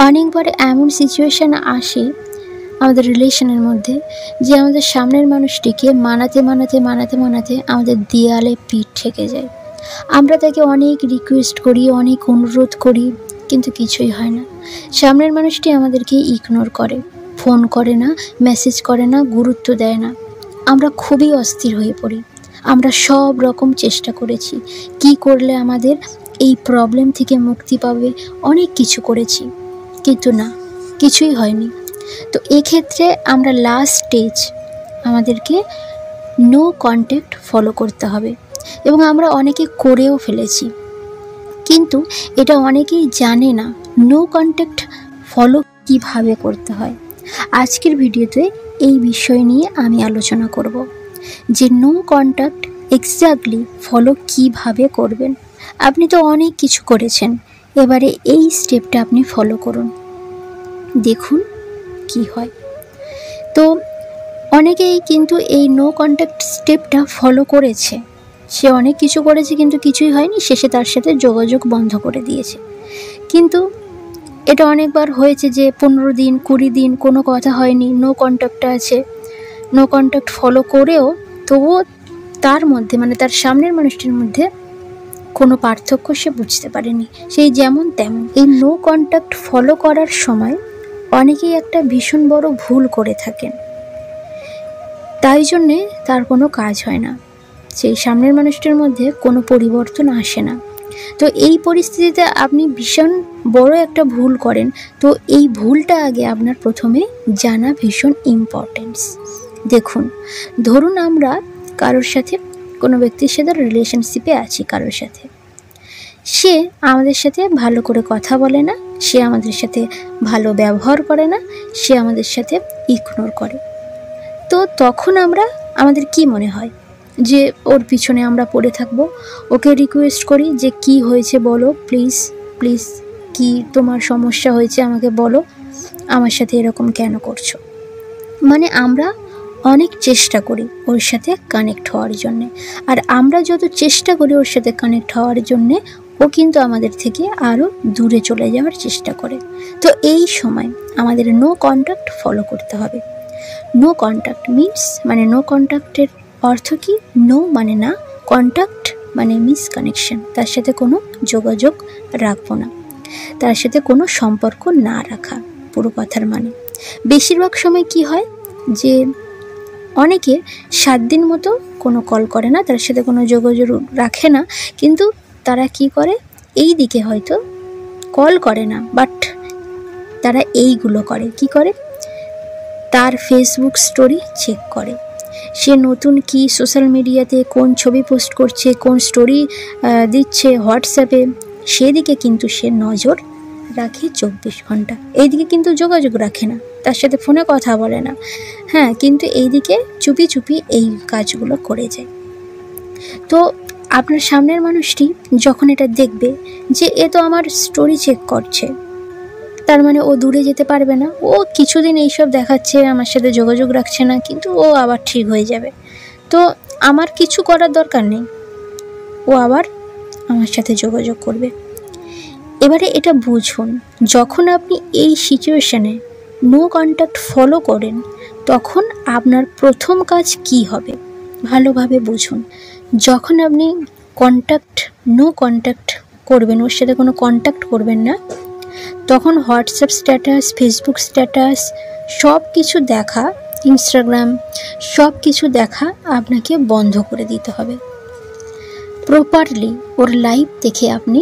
অনেকবার এমন সিচুয়েশান আসে আমাদের রিলেশনের মধ্যে যে আমাদের সামনের মানুষটিকে মানাতে মানাতে মানাতে মানাতে আমাদের দেয়ালে পিঠ ঠেকে যায়। আমরা তাকে অনেক রিকোয়েস্ট করি, অনেক অনুরোধ করি, কিন্তু কিছুই হয় না। সামনের মানুষটি আমাদেরকে ইগনোর করে, ফোন করে না, মেসেজ করে না, গুরুত্ব দেয় না। আমরা খুবই অস্থির হয়ে পড়ি। আমরা সব রকম চেষ্টা করেছি, কি করলে আমাদের এই প্রবলেম থেকে মুক্তি পাবে, অনেক কিছু করেছি, কিন্তু না, কিছুই হয়নি। তো এক্ষেত্রে আমরা লাস্ট স্টেজ আমাদেরকে নো কন্ট্যাক্ট ফলো করতে হবে, এবং আমরা অনেকে করেও ফেলেছি, কিন্তু এটা অনেকেই জানে না নো কন্ট্যাক্ট ফলো কিভাবে করতে হয়। আজকের ভিডিওতে এই বিষয় নিয়ে আমি আলোচনা করব যে নো কন্ট্যাক্ট এক্স্যাক্টলি ফলো কিভাবে করবেন। আপনি তো অনেক কিছু করেছেন, এবারে এই স্টেপটা আপনি ফলো করুন, দেখুন কি হয়। তো অনেকেই কিন্তু এই নো কন্ট্যাক্ট স্টেপটা ফলো করেছে, সে অনেক কিছু করেছে কিন্তু কিছুই হয়নি, শেষে তার সাথে যোগাযোগ বন্ধ করে দিয়েছে। কিন্তু এটা অনেকবার হয়েছে যে 15 দিন 20 দিন কোনো কথা হয়নি, নো কন্ট্যাক্টে আছে। নো কন্ট্যাক্ট ফলো করেও তবুও তার মধ্যে, মানে তার সামনের মানুষটির মধ্যে কোনো পার্থক্য সে বুঝতে পারেনি, সেই যেমন তেমন। এই নো কন্ট্যাক্ট ফলো করার সময় অনেকেই একটা ভীষণ বড় ভুল করে থাকেন, তাই জন্যে তার কোনো কাজ হয় না, সেই সামনের মানুষটির মধ্যে কোনো পরিবর্তন আসে না। তো এই পরিস্থিতিতে আপনি ভীষণ বড় একটা ভুল করেন। তো এই ভুলটা আগে আপনার প্রথমে জানা ভীষণ ইম্পর্টেন্স। দেখুন, ধরুন আমরা কারোর সাথে, কোনো ব্যক্তির সাথে রিলেশনশিপে আছি কারোর সাথে, সে আমাদের সাথে ভালো করে কথা বলে না, সে আমাদের সাথে ভালো ব্যবহার করে না, সে আমাদের সাথে ইগনোর করে। তো তখন আমাদের কি মনে হয় যে ওর পিছনে আমরা পড়ে থাকবো, ওকে রিকোয়েস্ট করি যে কি হয়েছে বলো, প্লিজ প্লিজ, কি তোমার সমস্যা হয়েছে আমাকে বলো, আমার সাথে এরকম কেন করছো। মানে আমরা অনেক চেষ্টা করি ওর সাথে কানেক্ট হওয়ার জন্যে, আর আমরা যত চেষ্টা করি ওর সাথে কানেক্ট হওয়ার জন্যে, ও কিন্তু আমাদের থেকে আরও দূরে চলে যাওয়ার চেষ্টা করে। তো এই সময় আমাদের নো কন্ট্যাক্ট ফলো করতে হবে। নো কন্ট্যাক্ট মিনস, মানে নো কন্ট্যাক্টের অর্থ কি? নো মানে না, কন্ট্যাক্ট মানে মিসকানেকশন, তার সাথে কোনো যোগাযোগ রাখবো না, তার সাথে কোনো সম্পর্ক না রাখা, পুরো কথার মানে। বেশিরভাগ সময় কি হয় যে অনেকে 7 দিন মতো কোনো কল করে না, তার সাথে কোনো যোগাযোগ রাখে না, কিন্তু তারা কি করে, এই দিকে হয়তো কল করে না, বাট তারা এইগুলো করে। কি করে? তার ফেসবুক স্টোরি চেক করে, সে নতুন কি সোশ্যাল মিডিয়াতে কোন ছবি পোস্ট করছে, কোন স্টোরি দিচ্ছে হোয়াটসঅ্যাপে, সেদিকে কিন্তু সে নজর রাখে 24 ঘন্টা। এইদিকে কিন্তু যোগাযোগ রাখে না, তার সাথে ফোনে কথা বলে না, হ্যাঁ, কিন্তু এইদিকে চুপি চুপি এই কাজগুলো করে যায়। তো আপনার সামনের মানুষটি যখন এটা দেখবে যে এ তো আমার স্টোরি চেক করছে, তার মানে ও দূরে যেতে পারবে না, ও কিছুদিন এইসব দেখাচ্ছে, আমার সাথে যোগাযোগ রাখছে না, কিন্তু ও আবার ঠিক হয়ে যাবে, তো আমার কিছু করার দরকার নেই, ও আবার আমার সাথে যোগাযোগ করবে। এবারে এটা বুঝুন, যখন আপনি এই সিচুয়েশানে নো কন্ট্যাক্ট ফলো করেন, তখন আপনার প্রথম কাজ কি হবে ভালোভাবে বুঝুন। যখন আপনি নো কন্ট্যাক্ট করবেন, ওর সাথে কোনো কন্ট্যাক্ট করবেন না, তখন হোয়াটসঅ্যাপ স্ট্যাটাস, ফেসবুক স্ট্যাটাস, সব কিছু দেখা, ইনস্টাগ্রাম, সব কিছু দেখা আপনাকে বন্ধ করে দিতে হবে। প্রপারলি ওর লাইভ দেখে আপনি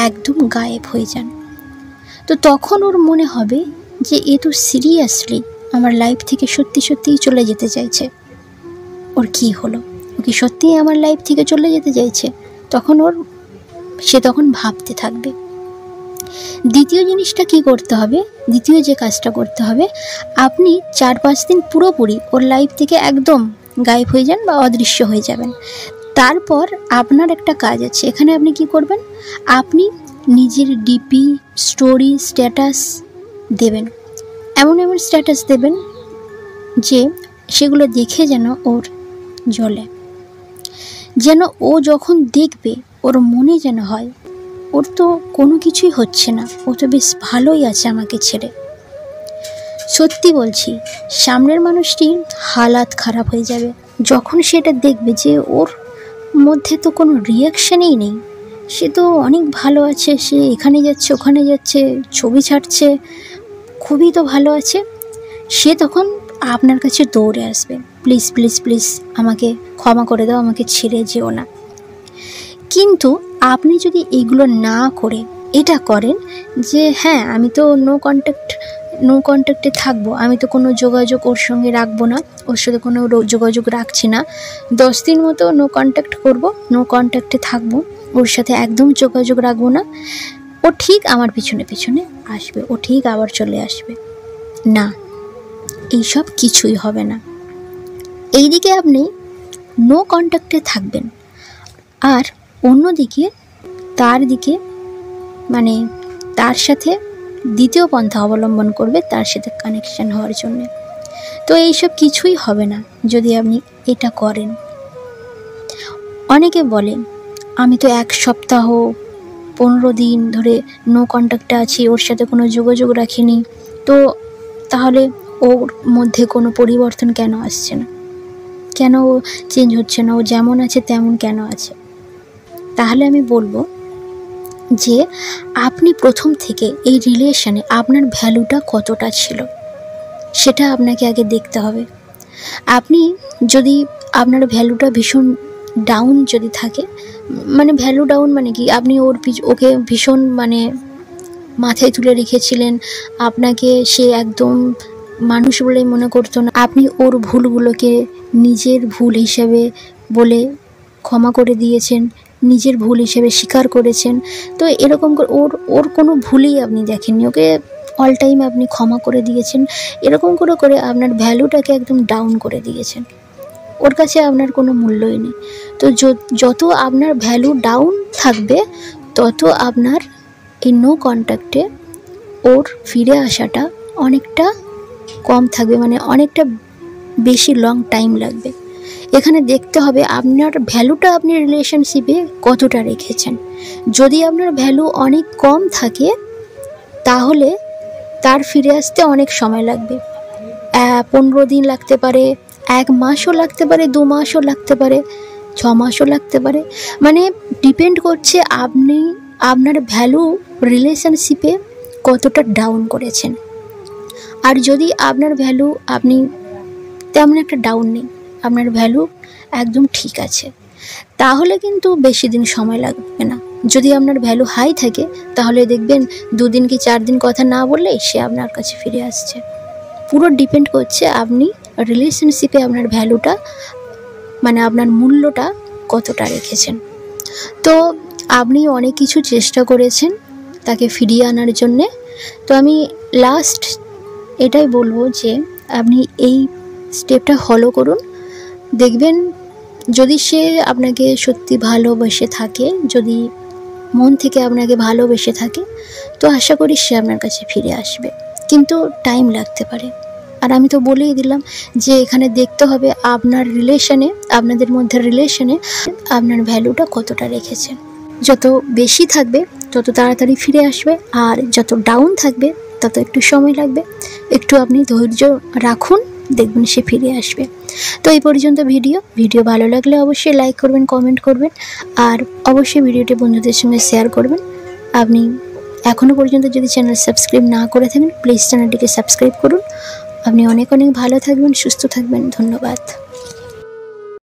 একদম গায়েব হয়ে যান। তো তখন ওর মনে হবে যে এ তো সিরিয়াসলি আমার লাইফ থেকে সত্যি সত্যিই চলে যেতে চাইছে। ওর কি হলো, ও কি সত্যিই আমার লাইফ থেকে চলে যেতে চাইছে? সে তখন ভাবতে থাকবে। দ্বিতীয় জিনিসটা কি করতে হবে, দ্বিতীয় যে কাজটা করতে হবে, আপনি 4-5 দিন পুরোপুরি ওর লাইফ থেকে একদম গায়েব হয়ে যান বা অদৃশ্য হয়ে যাবেন। তারপর আপনার একটা কাজ আছে, এখানে আপনি কি করবেন, আপনি নিজের ডিপি, স্টোরি, স্ট্যাটাস দেবেন, এমন এমন স্ট্যাটাস দেবেন যে সেগুলো দেখে যেন ওর জ্বলে, যেন ও যখন দেখবে ওর মনে যেন হয় ওর তো কোনো কিছুই হচ্ছে না, ও তো বেশ ভালোই আছে আমাকে ছেড়ে। সত্যি বলছি, সামনের মানুষটির হালাত খারাপ হয়ে যাবে যখন সেটা দেখবে যে ওর মধ্যে তো কোনো রিয়াকশানই নেই। সে তো অনেক ভালো আছে, সে এখানে যাচ্ছে ওখানে যাচ্ছে, ছবি ছাড়ছে, খুবই তো ভালো আছে। সে তখন আপনার কাছে দৌড়ে আসবে, প্লিজ প্লিজ প্লিজ আমাকে ক্ষমা করে দাও, আমাকে ছেড়ে যেও না। কিন্তু আপনি যদি এগুলো না করে এটা করেন যে হ্যাঁ আমি তো নো কন্ট্যাক্টে থাকবো, আমি তো কোনো যোগাযোগ ওর সঙ্গে রাখবো না, ওর সাথে কোনো যোগাযোগ রাখছি না, 10 দিন মতো নো কন্ট্যাক্ট করবো, নো কন্ট্যাক্টে থাকবো, ওর সাথে একদম যোগাযোগ রাখবো না, ও ঠিক আমার পিছনে পিছনে আসবে, ও ঠিক আবার চলে আসবে। না, এইসব কিছুই হবে না। এইদিকে আপনি নো কন্ট্যাক্টে থাকবেন, আর অন্যদিকে তার সাথে দ্বিতীয় পন্থা অবলম্বন করবে তার সাথে কানেকশন হওয়ার জন্য। তো এইসব কিছুই হবে না যদি আপনি এটা করেন। অনেকে বলে আমি তো 1 সপ্তাহ 15 দিন ধরে নো কন্ট্যাক্টে আছি, ওর সাথে কোনো যোগাযোগ রাখিনি, তো তাহলে ওর মধ্যে কোনো পরিবর্তন কেন আসছে না, কেন ও চেঞ্জ হচ্ছে না, ও যেমন আছে তেমন কেন আছে? তাহলে আমি বলবো যে আপনি প্রথম থেকে এই রিলেশনে আপনার ভ্যালুটা কতটা ছিল সেটা আপনাকে আগে দেখতে হবে। আপনি যদি আপনার ভ্যালুটা ভীষণ ডাউন যদি থাকে, মানে ভ্যালু ডাউন মানে কি, আপনি ওকে ভীষণ মাথায় তুলে রেখেছিলেন, আপনাকে সে একদম মানুষ বলে মনে করতো না, আপনি ওর ভুলগুলোকে নিজের ভুল হিসেবে বলে ক্ষমা করে দিয়েছেন, নিজের ভুল হিসেবে স্বীকার করেছেন, তো এরকম করে ওর কোনো ভুলই আপনি দেখেননি, ওকে অল টাইম আপনি ক্ষমা করে দিয়েছেন, এরকম করে করে আপনার ভ্যালুটাকে একদম ডাউন করে দিয়েছেন, ওর কাছে আপনার কোনো মূল্যই নেই। তো যত আপনার ভ্যালু ডাউন থাকবে তত আপনার এই নো কন্ট্যাক্টে ওর ফিরে আসাটা অনেকটা কম থাকবে, অনেকটা বেশি লং টাইম লাগবে। এখানে দেখতে হবে আপনার ভ্যালুটা আপনি রিলেশনশিপে কতটা রেখেছেন। যদি আপনার ভ্যালু অনেক কম থাকে তাহলে তার ফিরে আসতে অনেক সময় লাগবে, 15 দিন লাগতে পারে, 1 মাসও লাগতে পারে, 2 মাসও লাগতে পারে, 6 মাসও লাগতে পারে, ডিপেন্ড করছে আপনি আপনার ভ্যালু রিলেশনশিপে কতটা ডাউন করেছেন। আর যদি আপনার ভ্যালু আপনি তেমন একটা ডাউন নেই, আপনার ভ্যালু একদম ঠিক আছে, তাহলে কিন্তু বেশি দিন সময় লাগবে না। যদি আপনার ভ্যালু হাই থাকে তাহলে দেখবেন 2 দিন কি 4 দিন কথা না বললেই সে আপনার কাছে ফিরে আসছে। পুরো ডিপেন্ড করছে আপনি রিলেশনশিপে আপনার ভ্যালুটা আপনার মূল্যটা কতটা রেখেছেন। তো আপনি অনেক কিছু চেষ্টা করেছেন তাকে ফিরিয়ে আনার জন্যে, তো আমি লাস্ট এটাই বলবো যে আপনি এই স্টেপটা ফলো করুন, দেখবেন যদি সে আপনাকে সত্যি ভালোবেসে থাকে, যদি মন থেকে আপনাকে ভালোবেসে থাকে, তো আশা করি সে আপনার কাছে ফিরে আসবে, কিন্তু টাইম লাগতে পারে। আর আমি তো বলেই দিলাম যে এখানে দেখতে হবে আপনাদের মধ্যে রিলেশনে আপনার ভ্যালুটা কতটা রেখেছেন। যত বেশি থাকবে তত তাড়াতাড়ি ফিরে আসবে, আর যত ডাউন থাকবে তত একটু সময় লাগবে। একটু আপনি ধৈর্য রাখুন, দেখবেন সে ফিরে আসবে। তো এই পর্যন্ত ভিডিও ভালো লাগলে অবশ্যই লাইক করবেন, কমেন্ট করবেন, আর অবশ্যই ভিডিওটি বন্ধুদের সঙ্গে শেয়ার করবেন। আপনি এখনও পর্যন্ত যদি চ্যানেল সাবস্ক্রাইব না করে থাকেন প্লিজ চ্যানেলটিকে সাবস্ক্রাইব করুন। আপনি অনেক অনেক ভালো থাকবেন, সুস্থ থাকবেন। ধন্যবাদ।